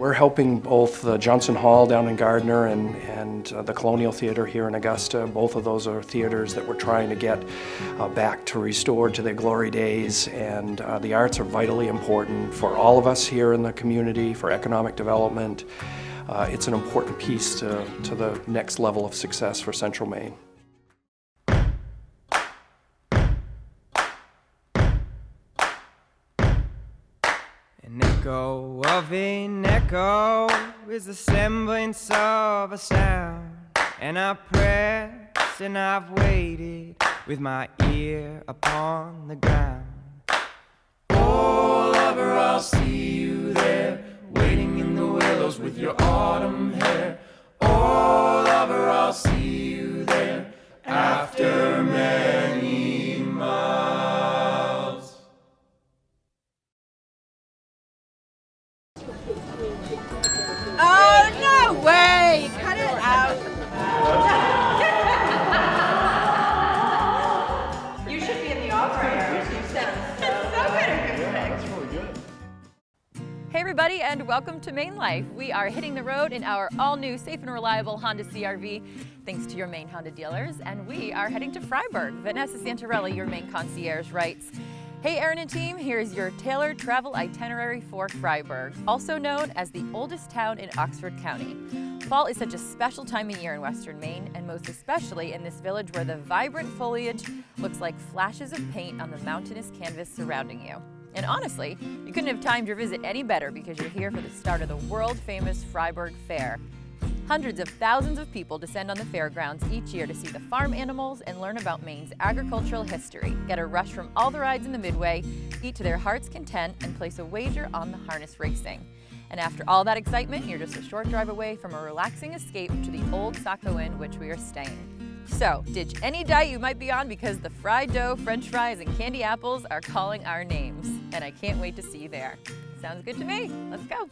We're helping both the Johnson Hall down in Gardner and the Colonial Theater here in Augusta. Both of those are theaters that we're trying to get back to restored to their glory days. And the arts are vitally important for all of us here in the community, for economic development. It's an important piece to the next level of success for Central Maine. An echo of an echo is the semblance of a sound, and I press and I've waited with my ear upon the ground. Oh, lover, I'll see you there, waiting in the willows with your autumn hair. Oh, lover, I'll see you there after many miles. Oh, no way! Cut it out. You should be in the opera. You said so good. That's really good. Hey everybody, and welcome to MaineLife. We are hitting the road in our all-new safe and reliable Honda CR-V, thanks to your Maine Honda dealers, and we are heading to Fryeburg. Vanessa Santarelli, your Maine concierge, writes, "Hey Aaron and team, here's your tailored travel itinerary for Fryeburg, also known as the oldest town in Oxford County. Fall is such a special time of year in Western Maine, and most especially in this village where the vibrant foliage looks like flashes of paint on the mountainous canvas surrounding you. And honestly, you couldn't have timed your visit any better because you're here for the start of the world-famous Fryeburg Fair. Hundreds of thousands of people descend on the fairgrounds each year to see the farm animals and learn about Maine's agricultural history, get a rush from all the rides in the Midway, eat to their heart's content, and place a wager on the harness racing. And after all that excitement, you're just a short drive away from a relaxing escape to the old Saco Inn, which we are staying. So, ditch any diet you might be on because the fried dough, french fries, and candy apples are calling our names. And I can't wait to see you there. Sounds good to me. Let's go.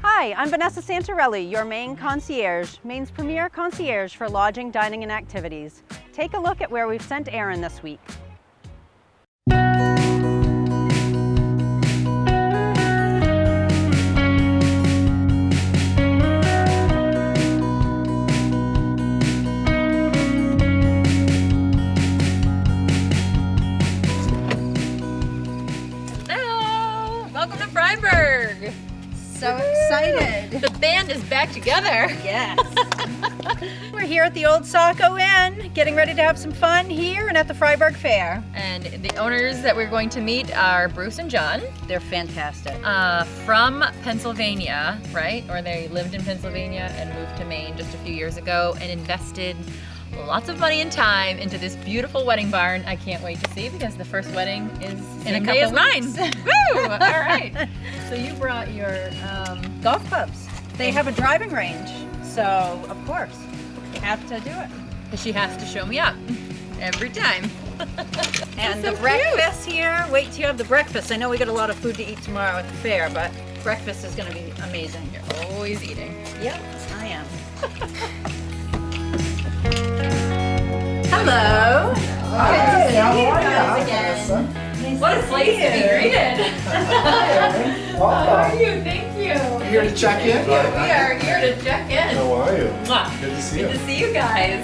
Hi, I'm Vanessa Santarelli, your Maine concierge, Maine's premier concierge for lodging, dining, and activities. Take a look at where we've sent Aaron this week. Hello! Welcome to Fryeburg! So excited. The band is back together. Yes. We're here at the old Saco Inn, getting ready to have some fun here and at the Fryeburg Fair. And the owners that we're going to meet are Bruce and John. They're fantastic. From Pennsylvania, right? Or they lived in Pennsylvania and moved to Maine just a few years ago and invested lots of money and time into this beautiful wedding barn. I can't wait to see because the first wedding is In a same day as couple mine. Woo! All right. So you brought your Golf clubs. They have a driving range, so of course, you have to do it. She has to show me up every time. And So the breakfast here, wait till you have the breakfast. I know we got a lot of food to eat tomorrow at the fair, but breakfast is going to be amazing. You're always eating. Yep, I am. Hello. Hi, how are you? Again. What a place to be greeted. How are you? Thank you. You here to check in? We are here to check in. How are you? Mwah. Good to see Good you. to see you guys.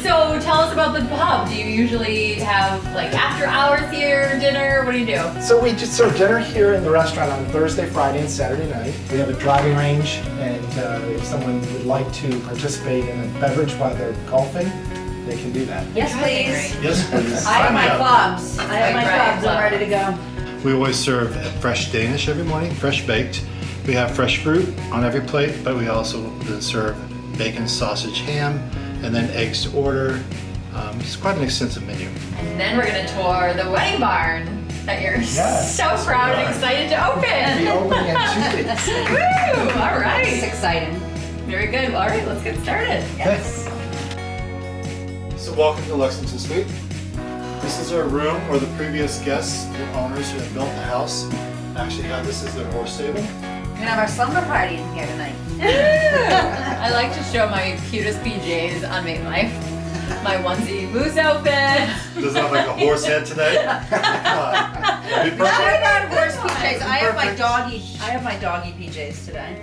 So tell us about the pub. Do you usually have like after hours here, dinner? What do you do? So we just serve dinner here in the restaurant on Thursday, Friday, and Saturday night. We have a driving range, and if someone would like to participate in a beverage while they're golfing, they can do that. Yes, please. Yes, please. I have Sign me my up. clubs. I have my clubs. I'm ready to go. We always serve fresh Danish every morning, fresh baked. We have fresh fruit on every plate, but we also serve bacon, sausage, ham, and then eggs to order. It's quite an extensive menu. And then we're gonna tour the wedding barn that you're Yes. so proud and excited to We'll be open. opening in 2 weeks. Woo! All right. exciting. Very good. All right, let's get started. Yes. So welcome to Lexington Suite. This is our room where the previous guests, the owners who had built the house, actually had this as their horse stable. We're gonna have our slumber party in here tonight. I like to show my cutest PJs on MaineLife. My onesie moose outfit. Does it have like a horse head today? That'd be Should perfect. have got horse Okay, so I have my doggy PJs today.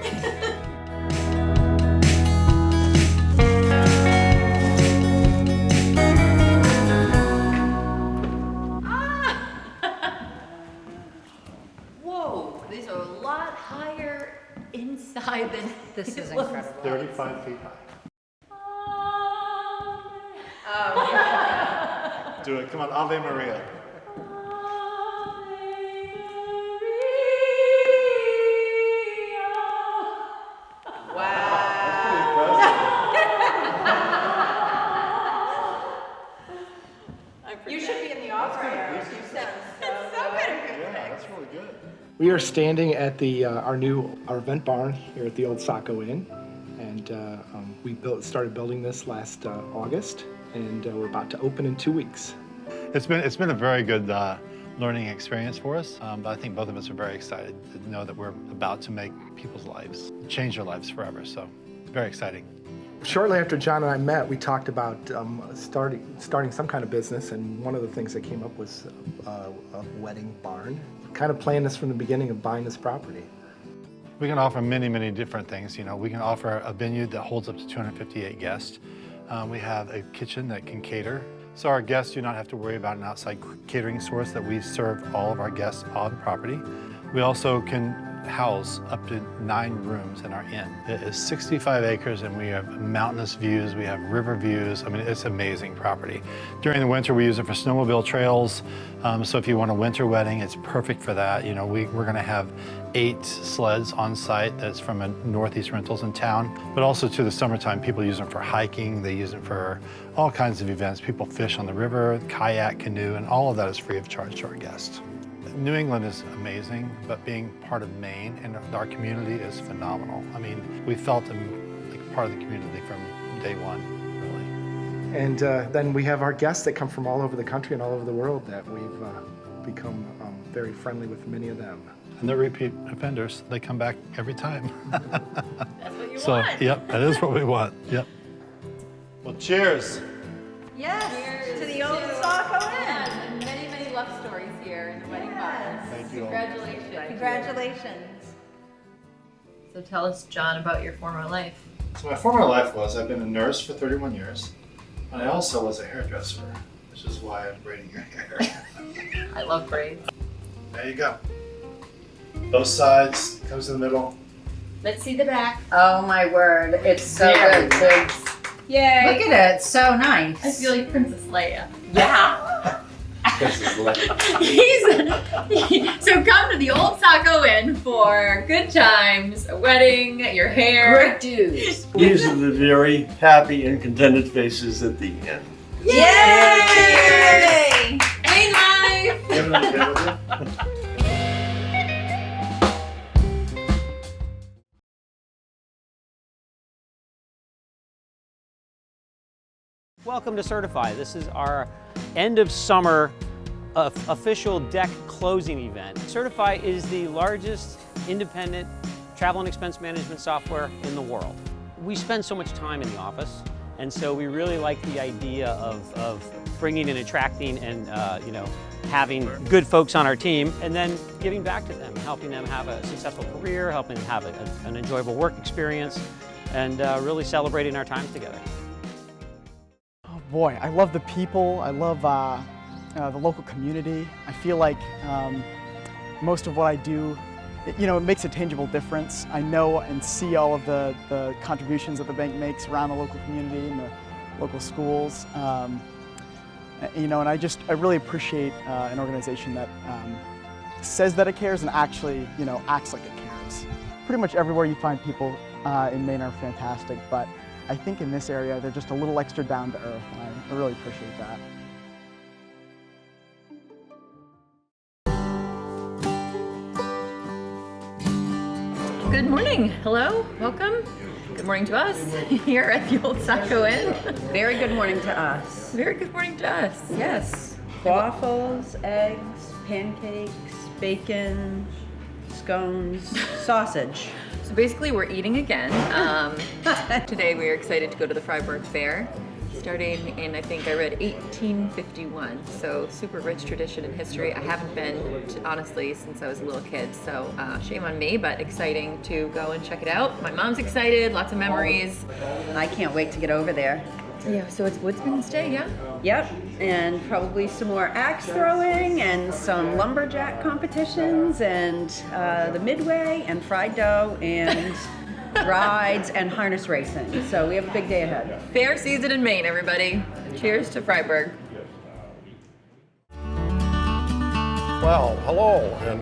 Whoa, these are a lot higher inside than This is looks. incredible. 35 feet high. Do it. Come on, Ave Maria. You should be in the opera area. You sound so good. Yeah, that's really good. We are standing at our event barn here at the old Saco Inn, and we started building this last August, and we're about to open in 2 weeks. It's been a very good learning experience for us, but I think both of us are very excited to know that we're about to make people's lives, change their lives forever. So, very exciting. Shortly after John and I met, we talked about starting some kind of business, and one of the things that came up was a wedding barn. Kind of planned this from the beginning of buying this property. We can offer many, many different things. You know, we can offer a venue that holds up to 258 guests. We have a kitchen that can cater. So our guests do not have to worry about an outside catering source, that we serve all of our guests on the property. We also can house up to 9 rooms in our inn. It is 65 acres and we have mountainous views, we have river views. I mean, it's an amazing property. During the winter, we use it for snowmobile trails. So if you want a winter wedding, it's perfect for that. You know, we're gonna have 8 sleds on site that's from a Northeast Rentals in town, but also to the summertime, people use them for hiking, they use them for all kinds of events. People fish on the river, kayak, canoe, and all of that is free of charge to our guests. New England is amazing, but being part of Maine and our community is phenomenal. I mean, we felt like part of the community from day one, really. And then we have our guests that come from all over the country and all over the world that we've become very friendly with many of them. And they're repeat offenders. They come back every time. That's what you So, want. yep, that is what we want. Yep. Well, cheers. Yes, Cheers to the old to- Saco Inn. And many, many love stories here in the wedding barn. Thank you all. Congratulations. Congratulations. So tell us, John, about your former life. So my former life was, I've been a nurse for 31 years, and I also was a hairdresser, which is why I'm braiding your hair. I love braids. There you go. Both sides, comes in the middle. Let's see the back. Oh my word, it's so Very good. nice. Yay. Look at it, it's so nice. I feel like Princess Leia. Yeah. So come to the old Saco Inn for good times, a wedding, your hair. Great dudes. These are the very happy and contented faces at the end. Yay! MaineLife! Welcome to Certify. This is our end of summer official deck closing event. Certify is the largest independent travel and expense management software in the world. We spend so much time in the office, and so we really like the idea of bringing and attracting and having good folks on our team, and then giving back to them, helping them have a successful career, helping them have an enjoyable work experience, and really celebrating our time together. Oh boy, I love the people. I love the local community. I feel like most of what I do, it makes a tangible difference. I know and see all of the contributions that the bank makes around the local community and the local schools. And I really appreciate an organization that says that it cares and actually, acts like it cares. Pretty much everywhere you find people in Maine are fantastic, but I think in this area they're just a little extra down to earth, and I really appreciate that. Good morning. Hello. Welcome. Good morning to us here at the old Saco Inn. Very good morning to us. Very good morning to us. Yes. Waffles, eggs, pancakes, bacon, scones, sausage. So basically we're eating again. Today we are excited to go to the Fryeburg Fair. starting in, I think I read 1851. So super rich tradition and history. I haven't been, honestly, since I was a little kid. So shame on me, but exciting to go and check it out. My mom's excited, lots of memories. I can't wait to get over there. Yeah, so it's Woodsman's Day, yeah? Yep, and probably some more axe throwing and some lumberjack competitions and the midway and fried dough and rides and harness racing. So we have a big day ahead. Fair season in Maine, everybody. Cheers to Fryeburg. Well, hello, and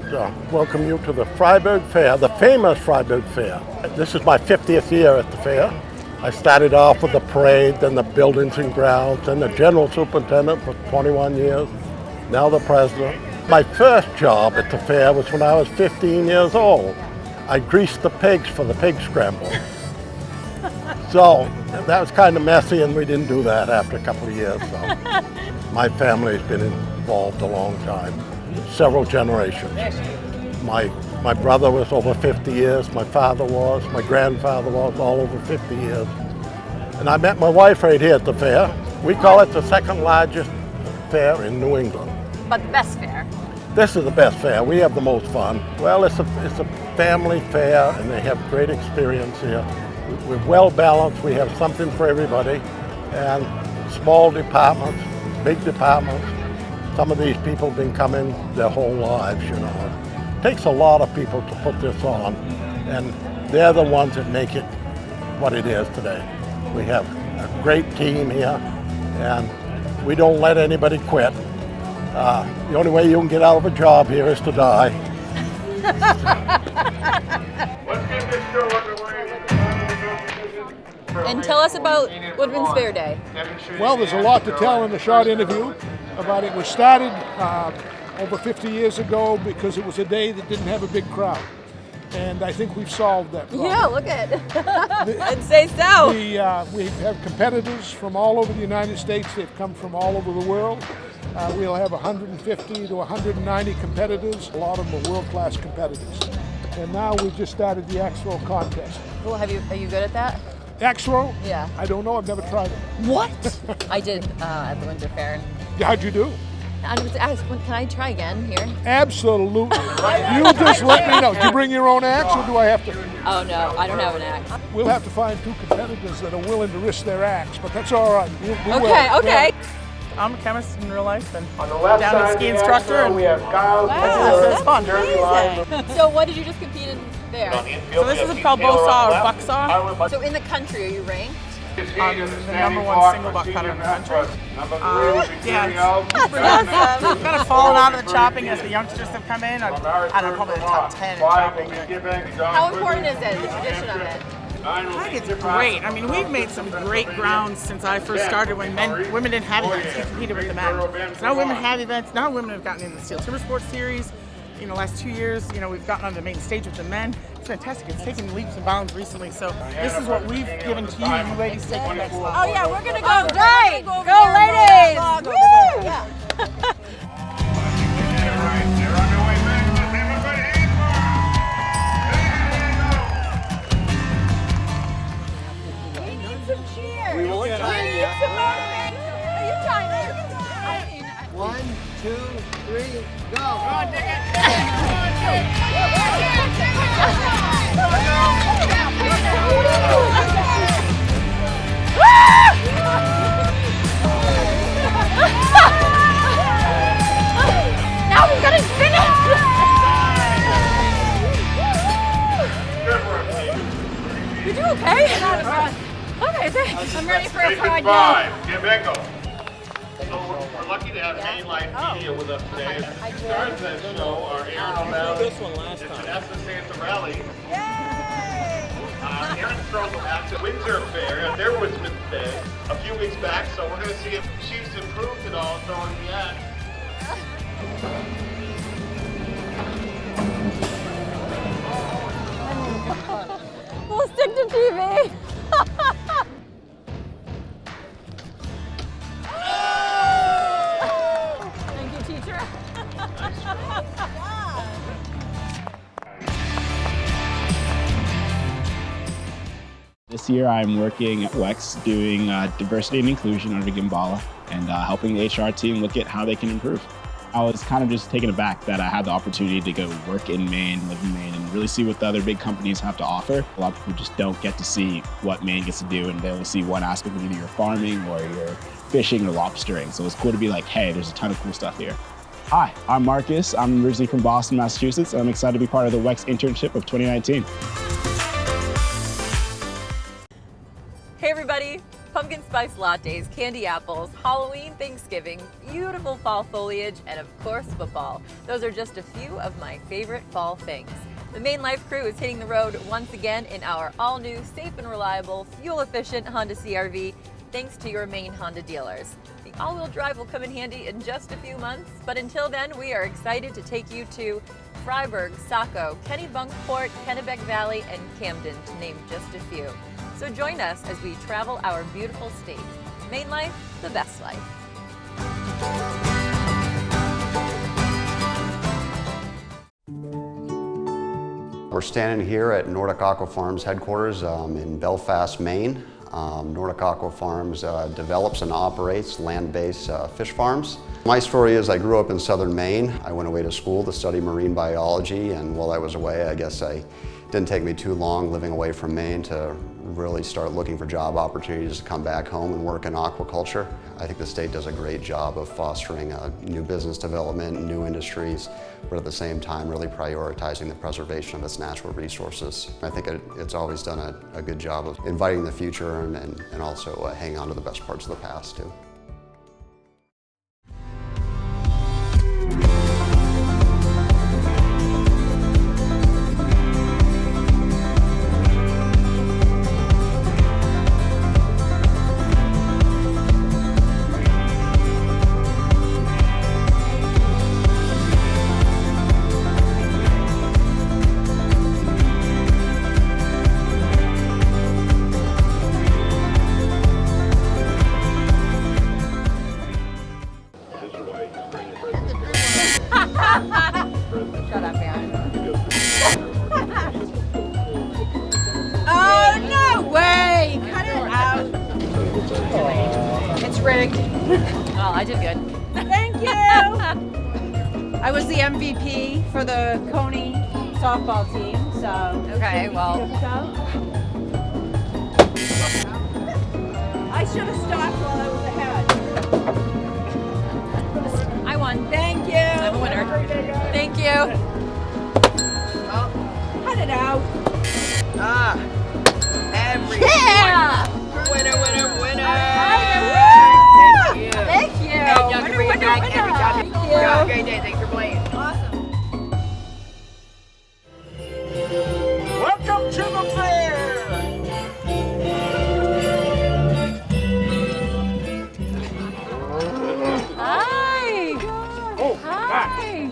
welcome you to the Fryeburg Fair, the famous Fryeburg Fair. This is my 50th year at the fair. I started off with the parade, then the buildings and grounds, then the general superintendent for 21 years, now the president. My first job at the fair was when I was 15 years old. I greased the pigs for the pig scramble. So that was kind of messy, and we didn't do that after a couple of years. So my family's been involved a long time, several generations. My brother was over 50 years, my father was, my grandfather was, all over 50 years. And I met my wife right here at the fair. We call it the second largest fair in New England. But the best fair. This is the best fair. We have the most fun. Well, it's a family fair, and they have great experience here. We're well balanced. We have something for everybody, and small departments, big departments. Some of these people have been coming their whole lives, you know. It takes a lot of people to put this on, and they're the ones that make it what it is today. We have a great team here, and we don't let anybody quit. The only way you can get out of a job here is to die. And tell us about Woodman's Fair Day. Well, there's a lot to tell in the short interview about it. It was started over 50 years ago because it was a day that didn't have a big crowd. And I think we've solved that problem. Yeah, look at it. I'd say so. We have competitors from all over the United States. They've come from all over the world. We'll have 150 to 190 competitors. A lot of them are world-class competitors. And now we've just started the axe throw contest. Well, are you good at that? Axe throw? Yeah. I don't know. I've never tried it. What? I did at the Winter Fair. How'd you do? I was asked, can I try again here? Absolutely. You just let me know. Do you bring your own axe, or do I have to? Oh no, I don't have an axe. We'll have to find two competitors that are willing to risk their axe, but that's all right. We Okay. I'm a chemist in real life and On the left down a side ski of the instructor. axle, we have Kyle. It's fun. So what did you just compete in there? So this is called bow saw or buck saw. So in the country, are you ranked? I'm the number one single buck cutter in the country. Yeah, it's pretty awesome. Kind of fallen out of the chopping as the youngsters have come in. I don't know, probably the top 10 in chopping. How important is it, the tradition of it? I think it's great. I mean, we've made some great grounds since I first started when women didn't have events. We competed with the men. So now women have events. Now women have gotten into the Steel Timber Sports Series. In the last 2 years, we've gotten on the main stage with the men. It's fantastic. It's taken leaps and bounds recently. So this is what we've given to you, and you ladies take the next level. Oh yeah, we're gonna go. Great, go ladies! Woo! Yeah. We need some cheers. We will We time need you. some motivation. Are you trying? 1, 2, 3, go. Now we're gonna finish! You do okay? Okay, thanks. I'm ready for a fried dough. So we're lucky to have MaineLife Media with us today. The stars of that show are Aaron O'Malley and Vanessa Santarelli. Aaron throws them at the Windsor Fair at their Woodman's Day a few weeks back, so we're going to see if she's improved at all throwing the axe. We'll stick to TV. Thank you, teacher. This year I'm working at WEX doing diversity and inclusion under Gimbala and helping the HR team look at how they can improve. I was kind of just taken aback that I had the opportunity to go work in Maine, live in Maine, and really see what the other big companies have to offer. A lot of people just don't get to see what Maine gets to do, and they only see one aspect of either your farming or your fishing or lobstering. So it's cool to be like, hey, there's a ton of cool stuff here. Hi, I'm Marcus. I'm originally from Boston, Massachusetts, and I'm excited to be part of the WEX Internship of 2019. Hey everybody! Pumpkin spice lattes, candy apples, Halloween, Thanksgiving, beautiful fall foliage, and of course football. Those are just a few of my favorite fall things. The MaineLife crew is hitting the road once again in our all-new, safe and reliable, fuel-efficient Honda CR-V, thanks to your Maine Honda dealers. The all-wheel drive will come in handy in just a few months, but until then, we are excited to take you to Fryeburg, Saco, Kennebunkport, Kennebec Valley, and Camden, to name just a few. So join us as we travel our beautiful state. MaineLife, the best life. We're standing here at Nordic Aqua Farms headquarters in Belfast, Maine. Nordic Aqua Farms develops and operates land-based fish farms. My story is I grew up in southern Maine. I went away to school to study marine biology, and while I was away, I guess it didn't take me too long living away from Maine to really start looking for job opportunities to come back home and work in aquaculture. I think the state does a great job of fostering new business development, new industries, but at the same time really prioritizing the preservation of its natural resources. I think it's always done a good job of inviting the future and also hanging on to the best parts of the past too. Shut up, Aaron. Oh, no way! Cut it out. It's rigged. Oh, I did good. Thank you. I was the MVP for the Coney softball team, so. Okay, well. I should have stopped while I was ahead. I won. Thank you. I'm a winner. Thank you. Oh, cut it out. Ah, every Yeah! winner, winner, winner. Thank you. Thank you. Hey, y'all can bring it back every time. Thank you. Have a great day. Thanks for playing. Awesome. Welcome to the fair. Hi. Oh, hi.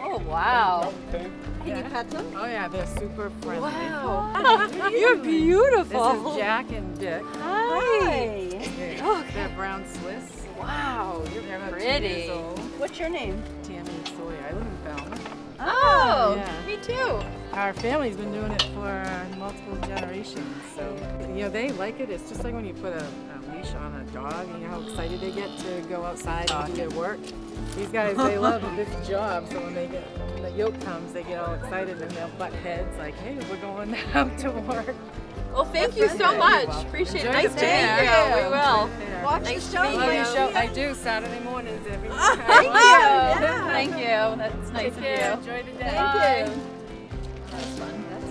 Oh, wow. Can you pet them? Oh yeah, they're super friendly. Wow. You're beautiful. This is Jack and Dick. Hi. They're brown Swiss. Wow, They're you're about 2 pretty. years old. What's your name? Tammy and Sawyer. I live in Falmouth. Oh, yeah. me too. Our family's been doing it for multiple generations, so they like it. It's just like when you put a leash on a dog, and you know how excited they get to go outside and do their work. These guys, they love this job, so when the yoke comes, they get all excited and they'll butt heads like, "Hey, we're going out to work." Well, thank you so much. Appreciate it. Enjoy Nice the to meet fair. you. We will. Watch Nice the to show. meet Love you. your show. I do Saturday mornings every Thank you. Yeah. Thank you. That's nice Take of care. you. Enjoy the day. Thank you. That's fun. That's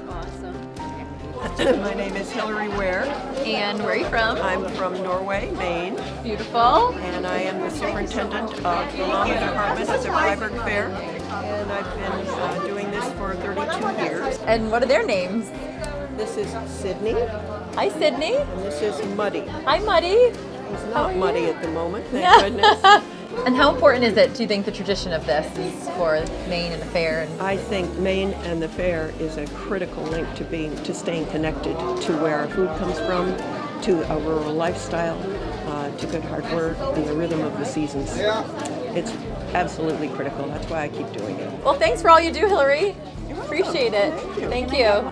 awesome. My name is Hillary Ware. And where are you from? I'm from Norway, Maine. Beautiful. And I am the superintendent of the llama department at the Fryeburg Fair. And I've been doing this for 32 years. And what are their names? This is Sydney. Hi, Sydney. And this is Muddy. Hi, Muddy. He's not muddy at the moment, thank goodness. And how important is it, do you think, the tradition of this is for Maine and the fair? I think Maine and the fair is a critical link to staying connected to where our food comes from, to a rural lifestyle, to good hard work, and the rhythm of the seasons. It's absolutely critical. That's why I keep doing it. Well, thanks for all you do, Hillary. Appreciate it. Thank you. Thank you.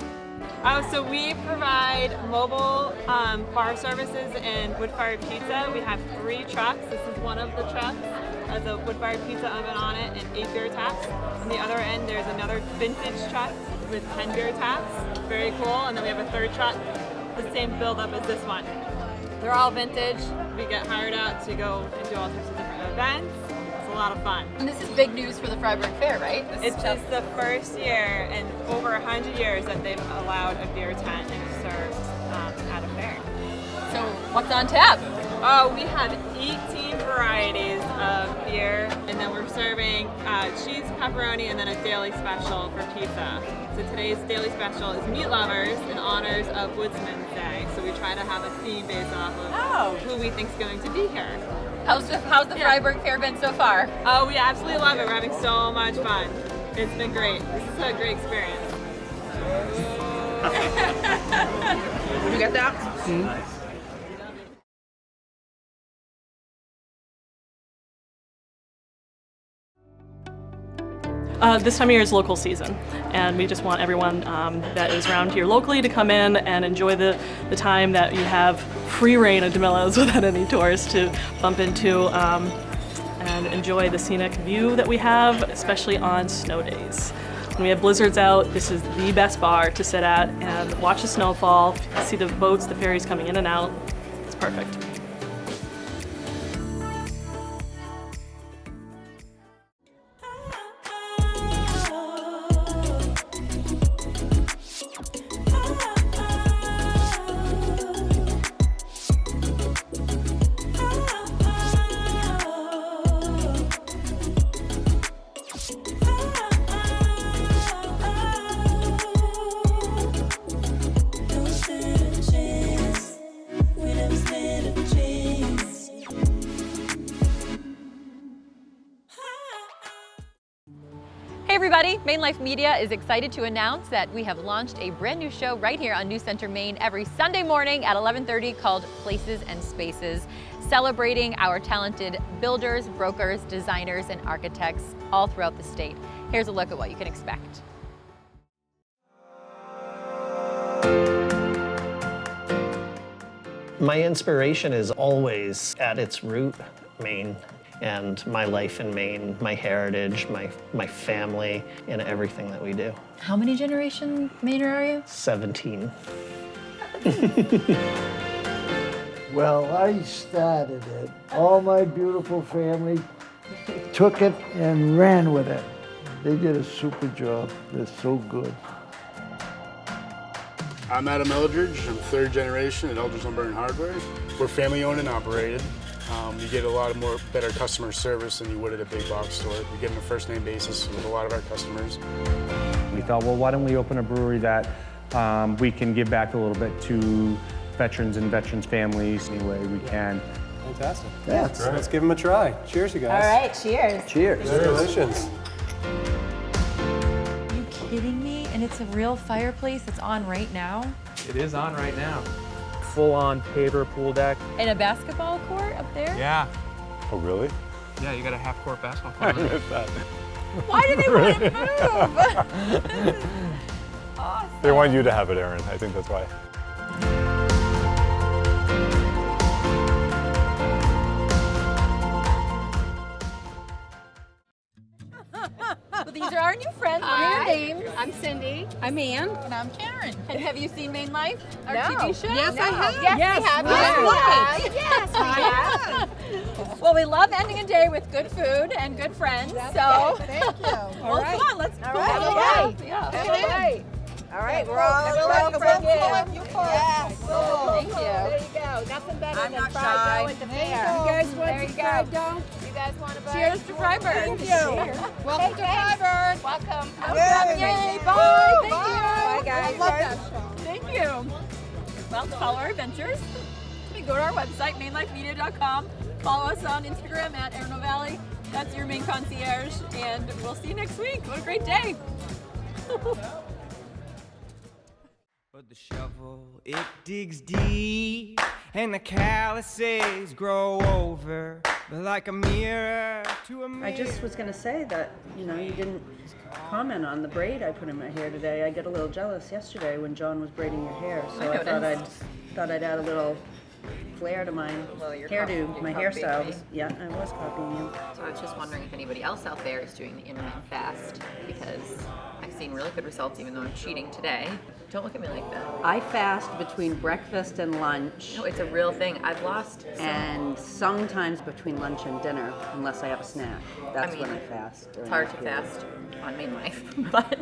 So we provide mobile bar services and wood-fired pizza. We have 3 trucks. This is one of the trucks. Has a wood-fired pizza oven on it and 8 beer taps. On the other end, there's another vintage truck with 10 beer taps. Very cool. And then we have a 3rd truck, the same build-up as this one. They're all vintage. We get hired out to go and do all types of different events. It's a lot of fun. And this is big news for the Fryeburg Fair, right? It's just the first year in over 100 years that they've allowed a beer tent served at a fair. So what's on tap? Oh, we have 18 varieties of beer, and then we're serving cheese, pepperoni, and then a daily special for pizza. So today's daily special is Meat Lovers in honors of Woodsman's Day. So we try to have a theme based off of who we think is going to be here. How's the Fryeburg Fair been so far? Oh, we absolutely love it. We're having so much fun. It's been great. This is a great experience. You get that? Nice. This time of year is local season, and we just want everyone that is around here locally to come in and enjoy the time that you have free reign of DeMillo's without any tourists to bump into and enjoy the scenic view that we have, especially on snow days. When we have blizzards out, this is the best bar to sit at and watch the snowfall, see the boats, the ferries coming in and out. It's perfect. Hey everybody, MaineLife Media is excited to announce that we have launched a brand new show right here on New Center, Maine every Sunday morning at 11:30 called Places and Spaces, celebrating our talented builders, brokers, designers, and architects all throughout the state. Here's a look at what you can expect. My inspiration is always at its root Maine, and my life in Maine, my heritage, my family, and everything that we do. How many generation Mainer are you? 17. Well, I started it. All my beautiful family took it and ran with it. They did a super job. They're so good. I'm Adam Eldridge. I'm 3rd generation at Eldridge Lumber and Hardware. We're family owned and operated. You get a lot of better customer service than you would at a big box store. You get on a first name basis with a lot of our customers. We thought, well, why don't we open a brewery that we can give back a little bit to veterans and veterans' families any way we can. Fantastic. Yeah, let's give them a try. Cheers, you guys. All right, cheers. Cheers. Congratulations. Are you kidding me? And it's a real fireplace that's on right now? It is on right now. Full-on paver pool deck. And a basketball court up there? Yeah. Oh, really? Yeah, you got a half-court basketball court. I missed that. Why do they want to move? Awesome. They want you to have it, Aaron. I think that's why. Well, these are our new friends. What are your names? I'm Cindy. I'm Ann. And I'm Karen. And have you seen MaineLife, our No. TV show? Yes, I have. Yes, we have. Yes, we have. Well, we love ending a day with good food and good friends. That's so, good. Thank you. Well, come on, let's All go right. have a bite. Yeah. Have a bite. All right, we're all friends. Yes. Thank you. There you go. Nothing better I'm than not fried shy. dough at the fair. You guys want There you some go. fried dough? You guys want a bite? Cheers to Fryeburg. Thank you. Welcome to Fryeburg. Welcome. Yay, bye. Thank you. Bye, guys. I love that show. Thank you. Well, to follow our adventures, you can go to our website, MaineLifeMedia.com. Follow us on Instagram at Arno Valley. That's your Maine concierge, and we'll see you next week. What a great day. But the shovel, it digs deep, and the calluses grow over like a mirror to a mirror. I just was going to say that, you know, you didn't comment on the braid I put in my hair today. I get a little jealous yesterday when John was braiding your hair, so I thought I'd add a little flair to my hairdo, my hairstyle. Yeah, I was copying you. So I was just wondering if anybody else out there is doing the intermittent fast, because I've seen really good results even though I'm cheating today. Don't look at me like that. I fast between breakfast and lunch. No, it's a real thing. I've lost and sometimes between lunch and dinner, unless I have a snack. That's when I fast. It's hard to fast on MaineLife, but